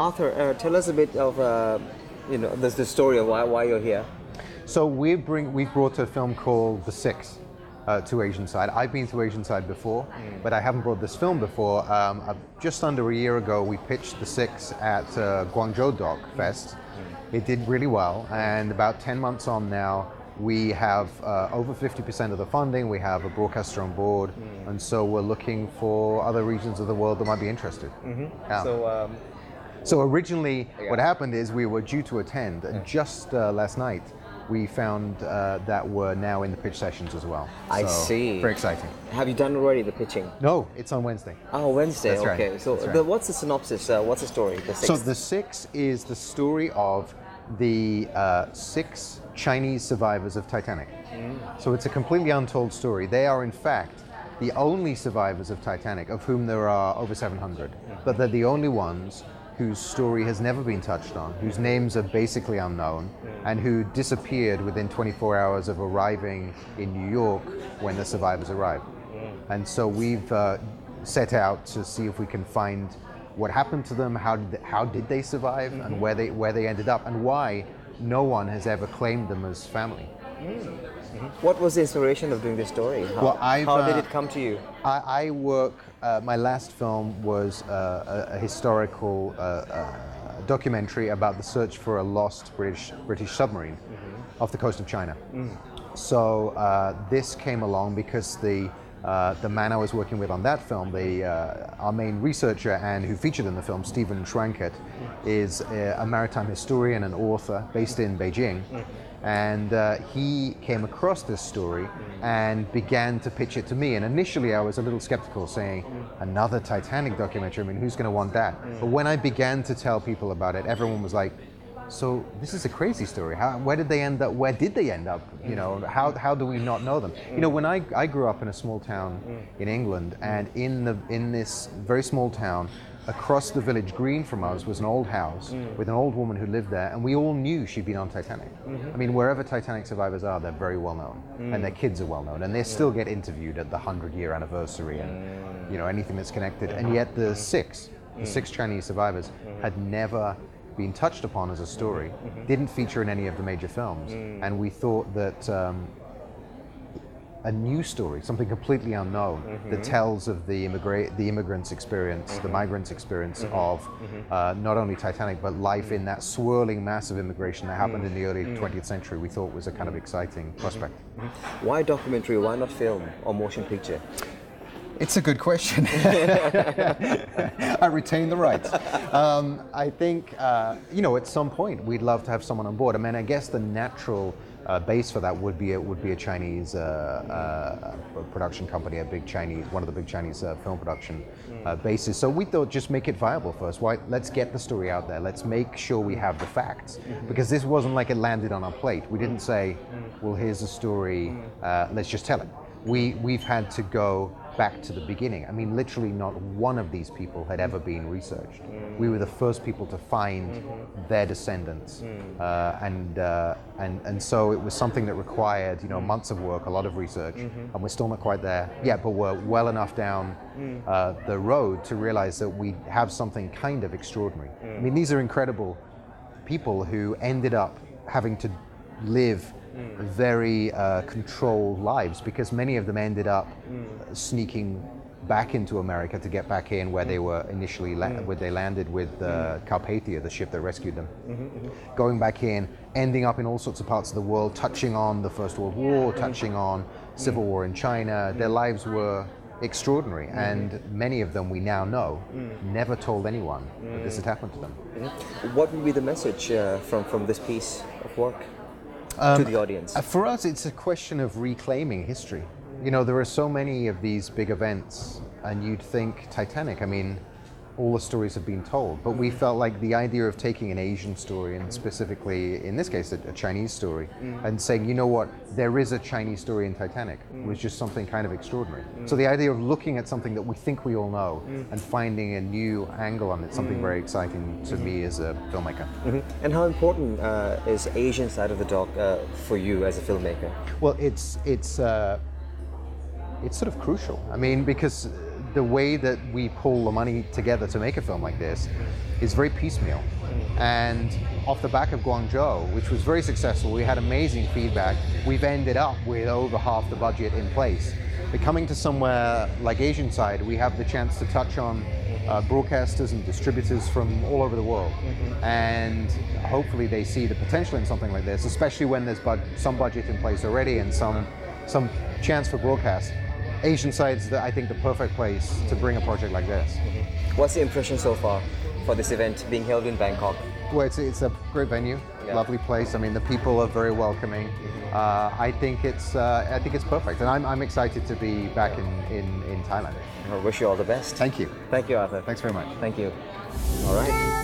Arthur, tell us a bit of the story of why you're here. So we've brought a film called The Six to Asian Side. I've been to Asian Side before, but I haven't brought this film before. Just under a year ago, we pitched The Six at Guangzhou Doc Fest. It did really well, and about 10 months on now, we have over 50% of the funding, we have a broadcaster on board, and so we're looking for other regions of the world that might be interested. Yeah. So originally, what happened is we were due to attend, and just last night, we found that we're now in the pitch sessions as well. I see. Very exciting. Have you done already the pitching? No, it's on Wednesday. Oh, Wednesday. That's okay. right. So That's what's the synopsis? What's the story? The Six. So The Six is the story of the 6 Chinese survivors of Titanic. So it's a completely untold story. They are, in fact, the only survivors of Titanic, of whom there are over 700. But they're the only ones whose story has never been touched on, whose names are basically unknown, and who disappeared within 24 hours of arriving in New York when the survivors arrived. And so we've set out to see if we can find what happened to them, how did they survive, and where they ended up, and why no one has ever claimed them as family. What was the inspiration of doing this story? How did it come to you? I work, my last film was a historical documentary about the search for a lost British submarine off the coast of China. So this came along because the man I was working with on that film, our main researcher and who featured in the film, Stephen Schwankert, is a maritime historian and author based in Beijing. And he came across this story and began to pitch it to me. And initially I was a little skeptical, saying, another Titanic documentary, I mean, who's going to want that? But when I began to tell people about it, everyone was like, so this is a crazy story. Where did they end up? Where did they end up? You know, how do we not know them? You know, when I grew up in a small town in England, and in this very small town, across the village green from us was an old house with an old woman who lived there, and we all knew she'd been on Titanic. I mean, wherever Titanic survivors are, they're very well known, and their kids are well known, and they still get interviewed at the 100-year anniversary and you know, anything that's connected. And yet the six Chinese survivors had never been touched upon as a story, didn't feature in any of the major films, and we thought that a new story, something completely unknown, that tells of the immigrants' experience, the migrants' experience of not only Titanic, but life in that swirling mass of immigration that happened in the early 20th century, we thought was a kind of exciting prospect. Why documentary? Why not film or motion picture? It's a good question. I retain the right. I think, you know, at some point we'd love to have someone on board. I mean, I guess the natural base for that would be a Chinese production company, one of the big Chinese film production bases. So we thought, just make it viable first. Let's get the story out there. Let's make sure we have the facts, because this wasn't like it landed on our plate. We didn't say, well, here's a story, let's just tell it. We've had to go back to the beginning. I mean, literally not one of these people had ever been researched. We were the first people to find their descendants, and so it was something that required, you know, months of work, a lot of research, and we're still not quite there yet, but we're well enough down the road to realize that we have something kind of extraordinary. I mean, these are incredible people who ended up having to live very controlled lives, because many of them ended up sneaking back into America to get back in where they were initially, where they landed with Carpathia, the ship that rescued them. Going back in, ending up in all sorts of parts of the world, touching on the First World War, touching on Civil War in China. Their lives were extraordinary, and many of them, we now know, never told anyone that this had happened to them. What would be the message from this piece of work to the audience? For us, it's a question of reclaiming history. You know, there are so many of these big events, and you'd think Titanic, I mean, all the stories have been told, but we felt like the idea of taking an Asian story, and specifically, in this case, a Chinese story, and saying, you know what, there is a Chinese story in Titanic, was just something kind of extraordinary. So the idea of looking at something that we think we all know and finding a new angle on it, something very exciting to me as a filmmaker. And how important is Asian side of the doc for you as a filmmaker? Well, it's sort of crucial. I mean, because the way that we pull the money together to make a film like this is very piecemeal. And off the back of Guangzhou, which was very successful, we had amazing feedback. We've ended up with over half the budget in place. But coming to somewhere like Asian side, we have the chance to touch on broadcasters and distributors from all over the world. And hopefully they see the potential in something like this, especially when there's some budget in place already and some chance for broadcast. Asian side's, I think, the perfect place to bring a project like this. What's the impression so far for this event being held in Bangkok? Well, it's a great venue, lovely place. I mean, the people are very welcoming. I think it's perfect, and I'm excited to be back in Thailand. I wish you all the best. Thank you. Thank you, Arthur. Thanks very much. Thank you. All right.